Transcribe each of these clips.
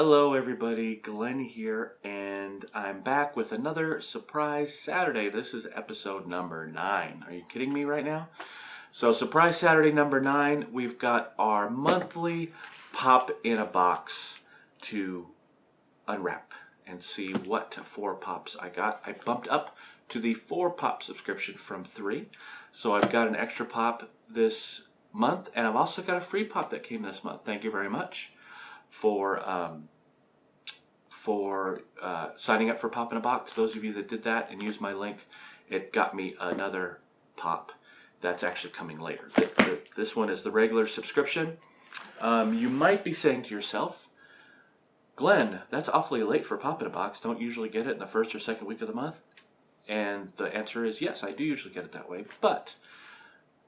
Hello everybody, Glenn here, and I'm back with another Surprise Saturday. This is episode number 9. Are you kidding me right now? So Surprise Saturday number 9, we've got our monthly pop in a box to unwrap and see what 4 pops I got. I bumped up to the 4 pop subscription from 3. So I've got an extra pop this month, and I've also got a free pop that came this month. Thank you very much for signing up for Pop in a Box. Those of you that did that and used my link, it got me another pop that's actually coming later. This one is the regular subscription. You might be saying to yourself, Glenn, that's awfully late for Pop in a Box. Don't you usually get it in the first or second week of the month? And the answer is yes, I do usually get it that way. But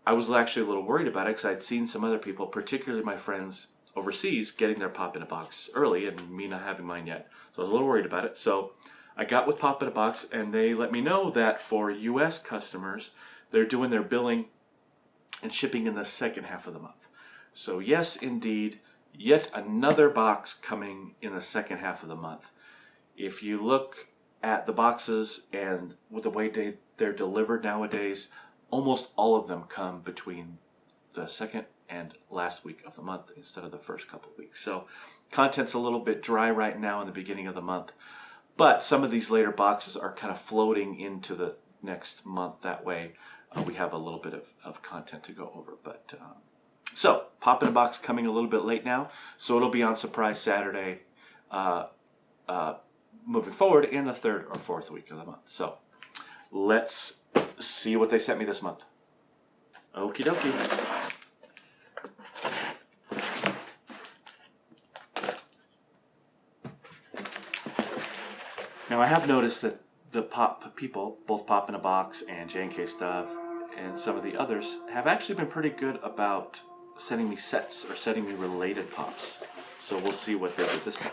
I was actually a little worried about it because I'd seen some other people, particularly my friends overseas, getting their Pop in a Box early and me not having mine yet. So I was a little worried about it. So I got with Pop in a Box, and they let me know that for US customers, they're doing their billing and shipping in the second half of the month. So yes, indeed, yet another box coming in the second half of the month. If you look at the boxes and with the way they're delivered nowadays, almost all of them come between the second and last week of the month instead of the first couple of weeks. So content's a little bit dry right now in the beginning of the month, but some of these later boxes are kind of floating into the next month. That way we have a little bit of content to go over. But so Pop in a Box coming a little bit late now, so it'll be on Surprise Saturday moving forward in the 3rd or 4th week of the month. So let's see what they sent me this month. Okie dokie. Now I have noticed that the pop people, both Pop in a Box and J&K Stuff and some of the others, have actually been pretty good about sending me sets or sending me related pops. So we'll see what they did this time.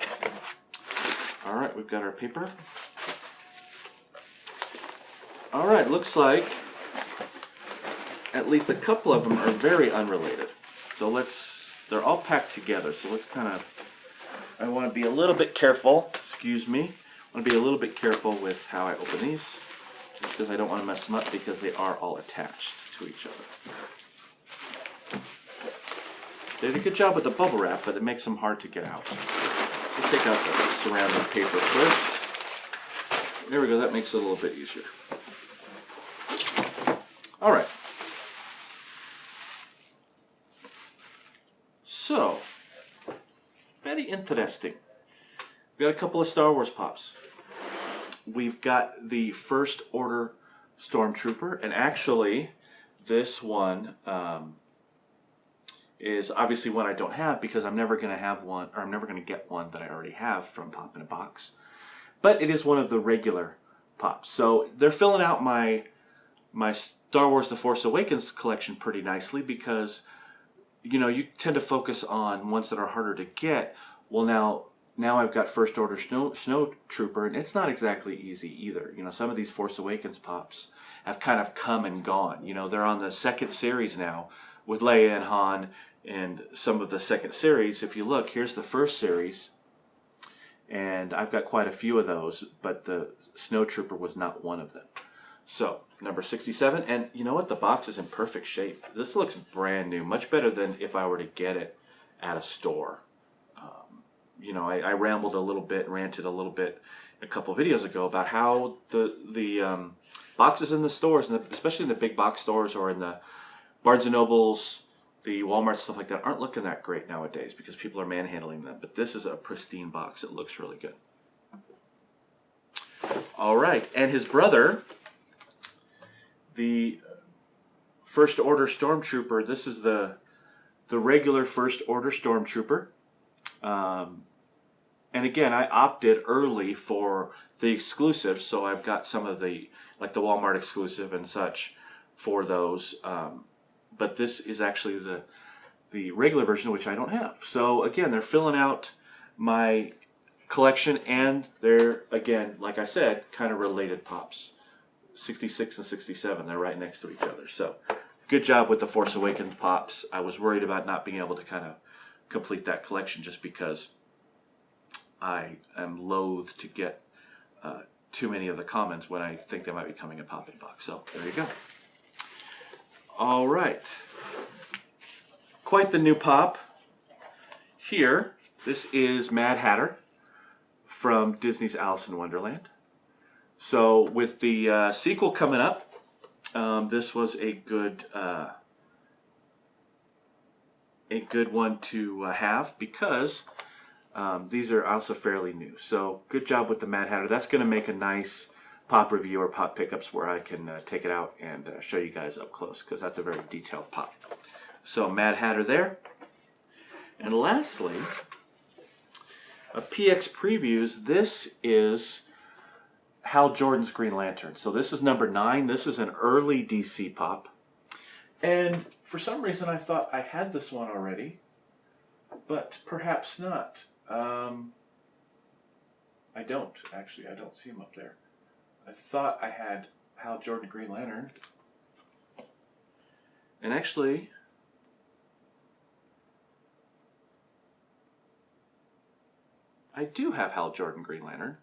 Alright, we've got our paper. Alright, looks like at least a couple of them are very unrelated. So they're all packed together, so let's I want to be a little bit careful, excuse me. I want to be a little bit careful with how I open these, just because I don't want to mess them up because they are all attached to each other. They did a good job with the bubble wrap, but it makes them hard to get out. Let's take out the surrounding paper first. There we go, that makes it a little bit easier. Alright. So, very interesting. We've got a couple of Star Wars pops. We've got the First Order Stormtrooper, and actually this one is obviously one I don't have because I'm never going to have one, or I'm never going to get one that I already have from Pop in a Box. But it is one of the regular pops. So they're filling out my Star Wars The Force Awakens collection pretty nicely because, you know, you tend to focus on ones that are harder to get. Well, now I've got First Order Snow Trooper, and it's not exactly easy either. You know, some of these Force Awakens pops have kind of come and gone. You know, they're on the 2nd series now with Leia and Han and some of the 2nd series. If you look, here's the 1st series, and I've got quite a few of those, but the Snow Trooper was not one of them. So, number 67, and you know what? The box is in perfect shape. This looks brand new, much better than if I were to get it at a store. You know, I rambled a little bit, ranted a little bit a couple videos ago about how the boxes in the stores, and especially in the big box stores or in the Barnes & Nobles, the Walmart, stuff like that, aren't looking that great nowadays because people are manhandling them. But this is a pristine box. It looks really good. All right, and his brother, the First Order Stormtrooper. This is the regular First Order Stormtrooper. And again, I opted early for the exclusive, so I've got some of the, like the Walmart exclusive and such for those. But this is actually the regular version, which I don't have. So again, they're filling out my collection, and they're, again, like I said, kind of related pops. 66 and 67, they're right next to each other. So good job with the Force Awakens pops. I was worried about not being able to kind of complete that collection just because I am loath to get too many of the comments when I think they might be coming in Pop in a Box. So there you go. All right. Quite the new pop. Here, this is Mad Hatter from Disney's Alice in Wonderland. So with the sequel coming up, this was a good one to have, because these are also fairly new. So good job with the Mad Hatter. That's going to make a nice pop review or pop pickups where I can take it out and show you guys up close, because that's a very detailed pop. So Mad Hatter there. And lastly, a PX Previews. This is Hal Jordan's Green Lantern. So this is number 9. This is an early DC pop. And for some reason I thought I had this one already, but perhaps not. I don't, actually. I don't see him up there. I thought I had Hal Jordan Green Lantern. And actually, I do have Hal Jordan Green Lantern,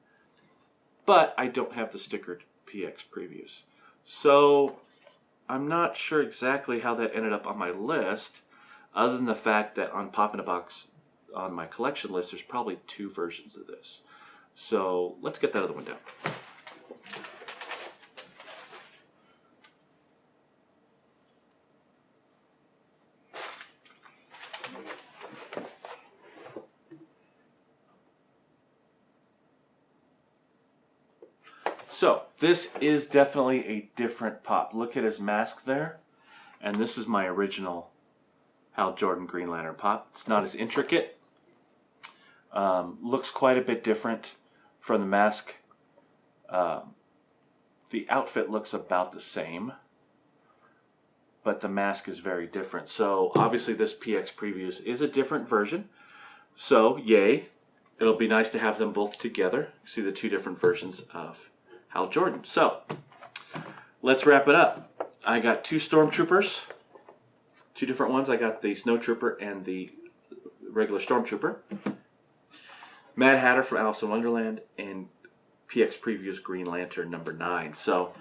but I don't have the stickered PX Previews. So I'm not sure exactly how that ended up on my list, other than the fact that on Pop in a Box, on my collection list, there's probably 2 versions of this. So let's get that other one down. So this is definitely a different pop. Look at his mask there. And this is my original Hal Jordan Green Lantern pop. It's not as intricate. Looks quite a bit different from the mask. The outfit looks about the same, but the mask is very different. So obviously this PX Previews is a different version. So yay. It'll be nice to have them both together. See the 2 different versions of Hal Jordan. So let's wrap it up. I got 2 Stormtroopers, 2 different ones. I got the Snowtrooper and the regular Stormtrooper. Mad Hatter from Alice in Wonderland, and PX Previews Green Lantern number 9. So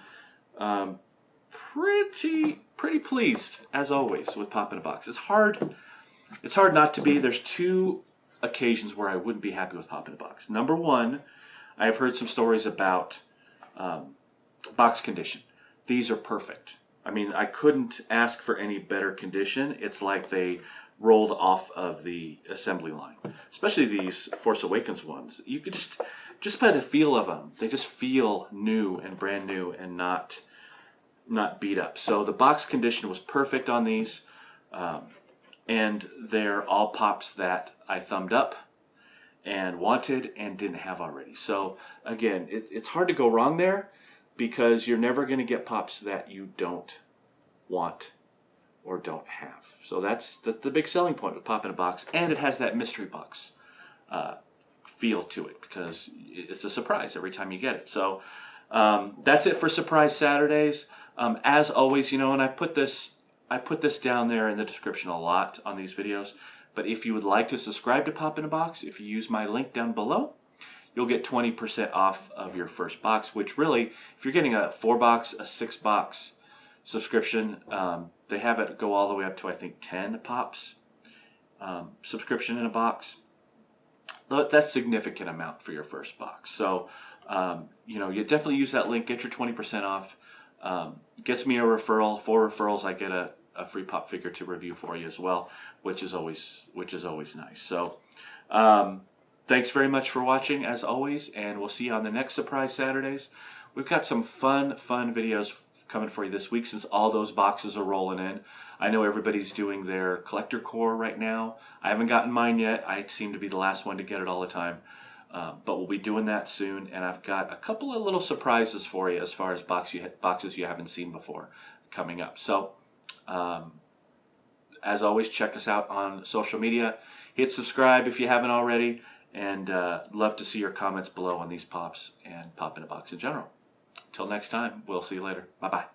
pretty pleased as always with Pop in a Box. It's hard not to be. There's 2 occasions where I wouldn't be happy with Pop in a Box. Number 1, I have heard some stories about box condition. These are perfect. I mean, I couldn't ask for any better condition. It's like they rolled off of the assembly line. Especially these Force Awakens ones. You could just by the feel of them, they just feel new and brand new and not beat up. So the box condition was perfect on these, and they're all pops that I thumbed up and wanted and didn't have already. So again, it's hard to go wrong there, because you're never going to get pops that you don't want or don't have. So that's the big selling point with Pop in a Box, and it has that mystery box feel to it, because it's a surprise every time you get it. So that's it for Surprise Saturdays. As always, you know, and I put this down there in the description a lot on these videos. But if you would like to subscribe to Pop in a Box, if you use my link down below, you'll get 20% off of your first box, which really, if you're getting a 4-box, a 6-box subscription, they have it go all the way up to, I think, 10 pops subscription in a box. That's a significant amount for your first box. So, you know, you definitely use that link, get your 20% off. Gets me a referral. 4 referrals, I get a free pop figure to review for you as well, which is always nice. So thanks very much for watching as always, and we'll see you on the next Surprise Saturdays. We've got some fun videos coming for you this week, since all those boxes are rolling in. I know everybody's doing their collector core right now. I haven't gotten mine yet. I seem to be the last one to get it all the time. But we'll be doing that soon, and I've got a couple of little surprises for you as far as boxes you haven't seen before coming up. So as always, check us out on social media. Hit subscribe if you haven't already, and love to see your comments below on these pops and Pop in a Box in general. Until next time, we'll see you later. Bye-bye.